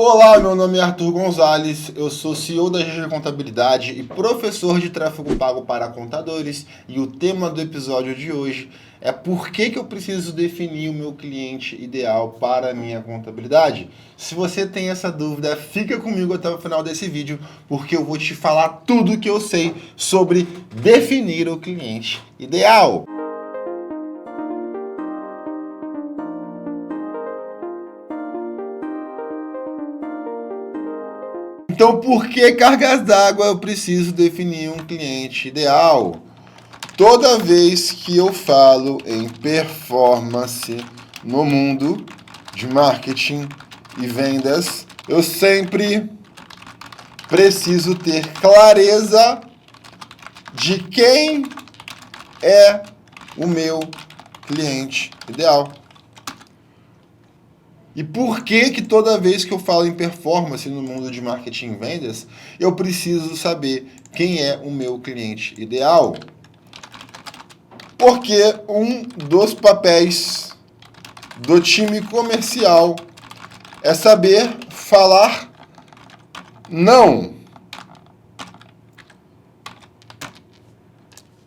Olá, meu nome é Arthur Gonzalez, eu sou CEO da GG Contabilidade e professor de tráfego pago para contadores, e o tema do episódio de hoje é por que eu preciso definir o meu cliente ideal para a minha contabilidade. Se você tem essa dúvida, fica comigo até o final desse vídeo, porque eu vou te falar tudo que eu sei sobre definir o cliente ideal. Então, por que cargas d'água eu preciso definir um cliente ideal? Toda vez que eu falo em performance no mundo de marketing e vendas, eu sempre preciso ter clareza de quem é o meu cliente ideal. E por que toda vez que eu falo em performance no mundo de marketing e vendas, eu preciso saber quem é o meu cliente ideal? Porque um dos papéis do time comercial é saber falar não.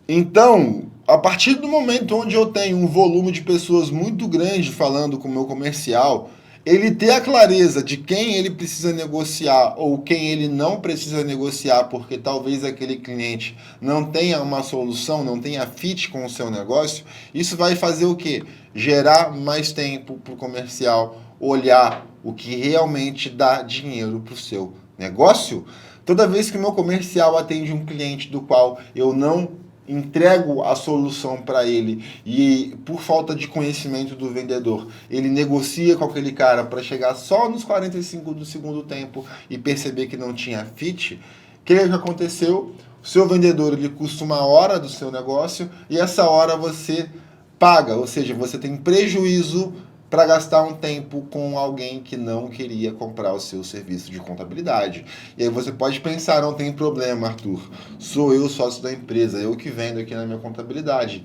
Então, a partir do momento onde eu tenho um volume de pessoas muito grande falando com o meu comercial, ele ter a clareza de quem ele precisa negociar ou quem ele não precisa negociar, porque talvez aquele cliente não tenha uma solução, não tenha fit com o seu negócio, isso vai fazer o quê? Gerar mais tempo para o comercial olhar o que realmente dá dinheiro para o seu negócio. Toda vez que o meu comercial atende um cliente do qual eu não entrego a solução para ele e por falta de conhecimento do vendedor, ele negocia com aquele cara para chegar só nos 45 do segundo tempo e perceber que não tinha fit, o que aconteceu? O seu vendedor ele custa 1 hora do seu negócio e essa hora você paga, ou seja, você tem prejuízo para gastar um tempo com alguém que não queria comprar o seu serviço de contabilidade. E aí você pode pensar, não tem problema, Arthur, sou eu sócio da empresa, eu que vendo aqui na minha contabilidade.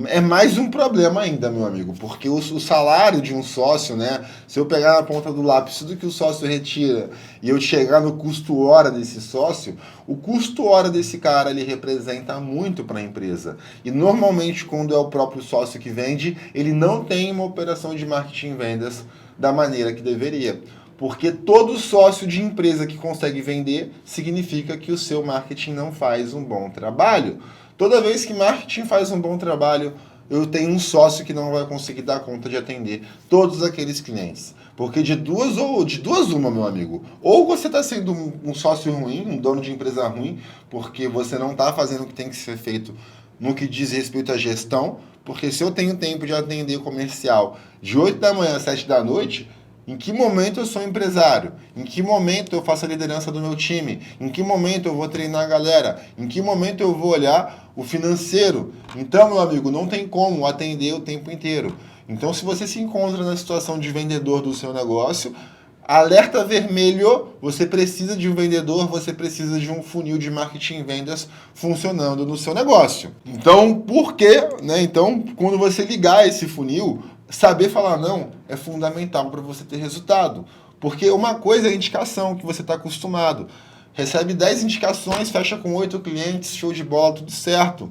É mais um problema ainda, meu amigo, porque o salário de um sócio, né? Se eu pegar na ponta do lápis tudo que o sócio retira e eu chegar no custo hora desse sócio, o custo hora desse cara ele representa muito para a empresa. E normalmente, quando é o próprio sócio que vende, ele não tem uma operação de marketing e vendas da maneira que deveria. Porque todo sócio de empresa que consegue vender significa que o seu marketing não faz um bom trabalho. Toda vez que marketing faz um bom trabalho, eu tenho um sócio que não vai conseguir dar conta de atender todos aqueles clientes. Porque de duas uma, meu amigo. Ou você está sendo um sócio ruim, um dono de empresa ruim, porque você não está fazendo o que tem que ser feito no que diz respeito à gestão. Porque se eu tenho tempo de atender comercial de 8 da manhã às 7 da noite, em que momento eu sou empresário? Em que momento eu faço a liderança do meu time? Em que momento eu vou treinar a galera? Em que momento eu vou olhar o financeiro? Então, meu amigo, não tem como atender o tempo inteiro. Então, se você se encontra na situação de vendedor do seu negócio, alerta vermelho, você precisa de um vendedor, você precisa de um funil de marketing e vendas funcionando no seu negócio. Então, por quê? Né? Então, quando você ligar esse funil, saber falar não é fundamental para você ter resultado. Porque uma coisa é a indicação que você está acostumado. Recebe 10 indicações, fecha com 8 clientes, show de bola, tudo certo.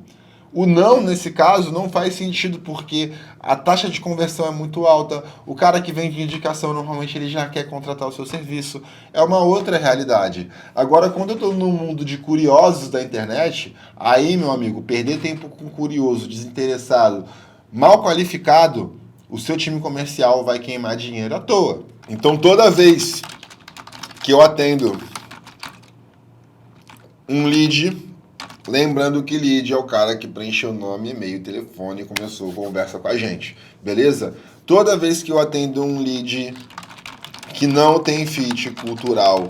O não, nesse caso, não faz sentido porque a taxa de conversão é muito alta. O cara que vem de indicação, normalmente, ele já quer contratar o seu serviço. É uma outra realidade. Agora, quando eu estou no mundo de curiosos da internet, aí, meu amigo, perder tempo com curioso, desinteressado, mal qualificado, o seu time comercial vai queimar dinheiro à toa. Então, toda vez que eu atendo um lead, lembrando que lead é o cara que preencheu nome, e-mail, telefone e começou a conversa com a gente, beleza? Toda vez que eu atendo um lead que não tem fit cultural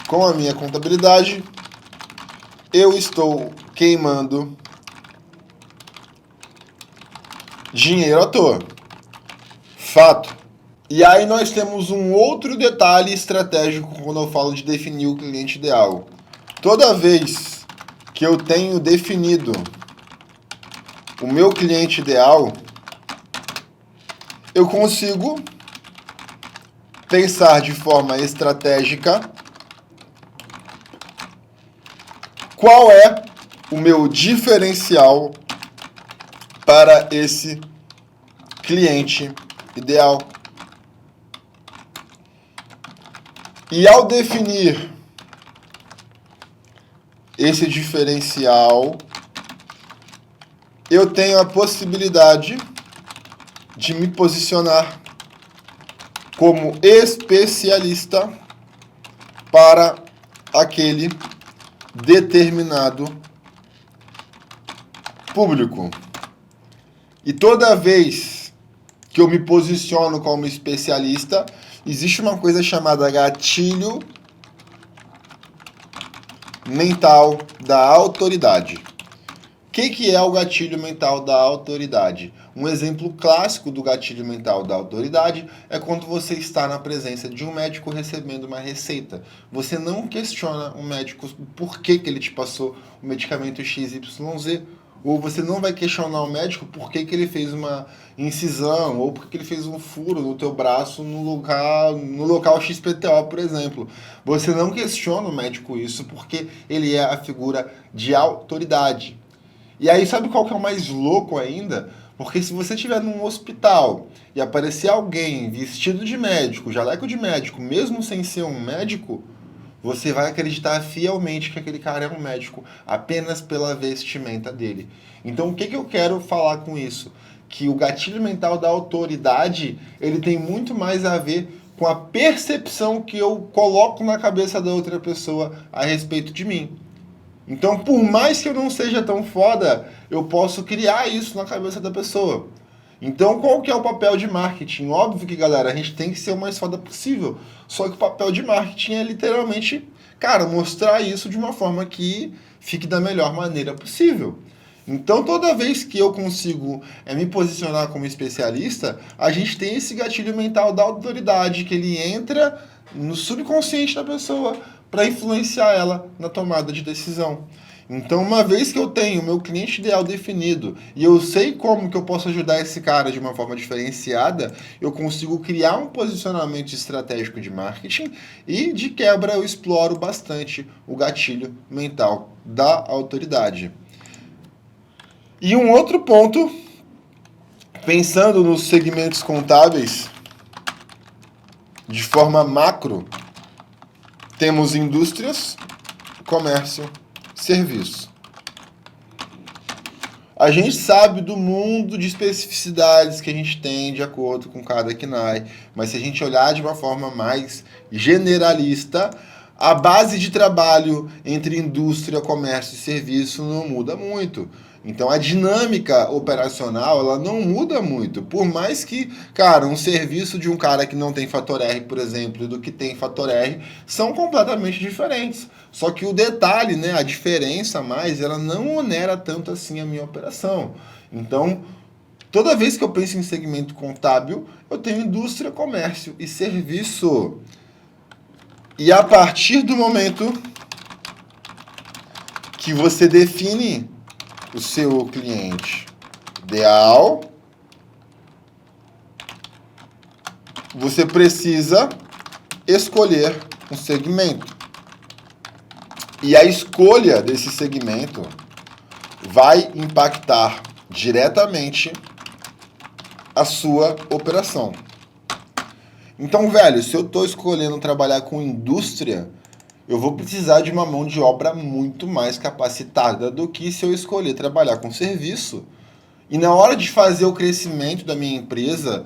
com a minha contabilidade, eu estou queimando dinheiro à toa. Fato. E aí nós temos um outro detalhe estratégico quando eu falo de definir o cliente ideal. Toda vez que eu tenho definido o meu cliente ideal, eu consigo pensar de forma estratégica qual é o meu diferencial para esse cliente ideal. E ao definir esse diferencial, eu tenho a possibilidade de me posicionar como especialista para aquele determinado público. E toda vez que eu me posiciono como especialista, existe uma coisa chamada gatilho mental da autoridade. O que é o gatilho mental da autoridade? Um exemplo clássico do gatilho mental da autoridade é quando você está na presença de um médico recebendo uma receita. Você não questiona o médico por que ele te passou o medicamento XYZ, ou você não vai questionar o médico por que ele fez uma incisão, ou por que ele fez um furo no teu braço no local XPTO, por exemplo. Você não questiona o médico isso porque ele é a figura de autoridade. E aí, sabe qual que é o mais louco ainda? Porque se você estiver num hospital e aparecer alguém vestido de médico, jaleco de médico, mesmo sem ser um médico, você vai acreditar fielmente que aquele cara é um médico apenas pela vestimenta dele. Então, o que eu quero falar com isso? Que o gatilho mental da autoridade, ele tem muito mais a ver com a percepção que eu coloco na cabeça da outra pessoa a respeito de mim. Então, por mais que eu não seja tão foda, eu posso criar isso na cabeça da pessoa. Então, qual que é o papel de marketing? Óbvio que, galera, a gente tem que ser o mais foda possível. Só que o papel de marketing é literalmente, cara, mostrar isso de uma forma que fique da melhor maneira possível. Então, toda vez que eu consigo me posicionar como especialista, a gente tem esse gatilho mental da autoridade, que ele entra no subconsciente da pessoa para influenciar ela na tomada de decisão. Então, uma vez que eu tenho o meu cliente ideal definido e eu sei como que eu posso ajudar esse cara de uma forma diferenciada, eu consigo criar um posicionamento estratégico de marketing e, de quebra, eu exploro bastante o gatilho mental da autoridade. E um outro ponto, pensando nos segmentos contábeis, de forma macro, temos indústrias, comércio, serviço. A gente sabe do mundo de especificidades que a gente tem de acordo com cada CNAE, mas se a gente olhar de uma forma mais generalista, a base de trabalho entre indústria, comércio e serviço não muda muito. Então a dinâmica operacional, ela não muda muito. Por mais que, cara, um serviço de um cara que não tem fator R, por exemplo, e do que tem fator R, são completamente diferentes. Só que o detalhe, né, a diferença a mais, ela não onera tanto assim a minha operação. Então, toda vez que eu penso em segmento contábil, eu tenho indústria, comércio e serviço. E a partir do momento que você define o seu cliente ideal, você precisa escolher um segmento. E a escolha desse segmento vai impactar diretamente a sua operação. Então, velho, se eu estou escolhendo trabalhar com indústria, eu vou precisar de uma mão de obra muito mais capacitada do que se eu escolher trabalhar com serviço. E na hora de fazer o crescimento da minha empresa,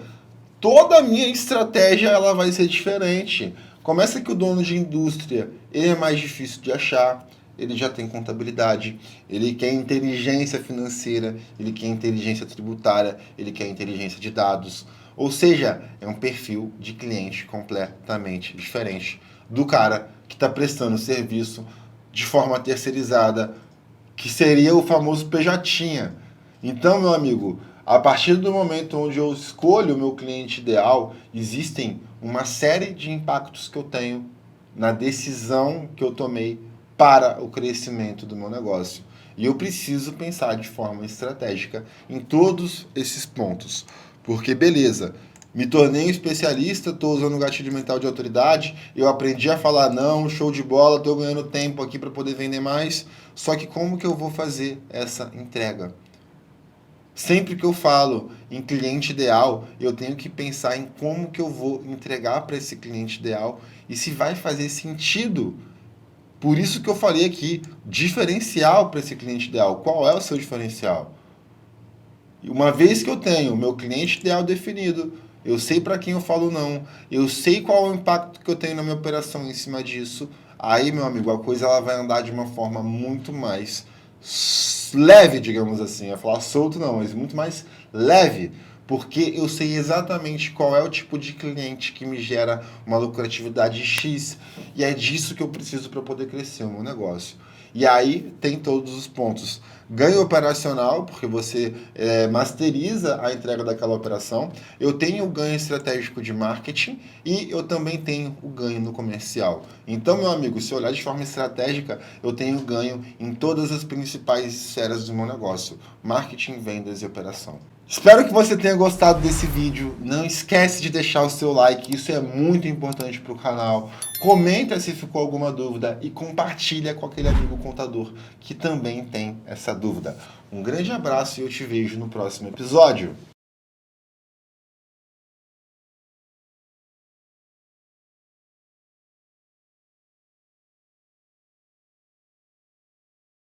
toda a minha estratégia ela vai ser diferente. Começa que o dono de indústria, ele é mais difícil de achar, ele já tem contabilidade, ele quer inteligência financeira, ele quer inteligência tributária, ele quer inteligência de dados. Ou seja, é um perfil de cliente completamente diferente do cara que está prestando serviço de forma terceirizada, que seria o famoso PJ. Então, meu amigo, a partir do momento onde eu escolho o meu cliente ideal, existem uma série de impactos que eu tenho na decisão que eu tomei para o crescimento do meu negócio. E eu preciso pensar de forma estratégica em todos esses pontos. Porque, beleza, Me tornei um especialista, estou usando o gatilho mental de autoridade, eu aprendi a falar não, show de bola, estou ganhando tempo aqui para poder vender mais. Só que como que eu vou fazer essa entrega? Sempre que eu falo em cliente ideal, eu tenho que pensar em como que eu vou entregar para esse cliente ideal e se vai fazer sentido. Por isso que eu falei aqui, diferencial para esse cliente ideal. Qual é o seu diferencial? Uma vez que eu tenho o meu cliente ideal definido, eu sei para quem eu falo não, eu sei qual é o impacto que eu tenho na minha operação em cima disso, aí, meu amigo, a coisa ela vai andar de uma forma muito mais leve, digamos assim. Eu ia falar solto não, mas muito mais leve, porque eu sei exatamente qual é o tipo de cliente que me gera uma lucratividade X, e é disso que eu preciso para poder crescer o meu negócio. E aí tem todos os pontos. Ganho operacional, porque você masteriza a entrega daquela operação. Eu tenho o ganho estratégico de marketing e eu também tenho o ganho no comercial. Então, meu amigo, se olhar de forma estratégica, eu tenho ganho em todas as principais esferas do meu negócio: marketing, vendas e operação. Espero que você tenha gostado desse vídeo. Não esquece de deixar o seu like, isso é muito importante para o canal. Comenta se ficou alguma dúvida e compartilha com aquele amigo contador que também tem essa dúvida. Um grande abraço e eu te vejo no próximo episódio.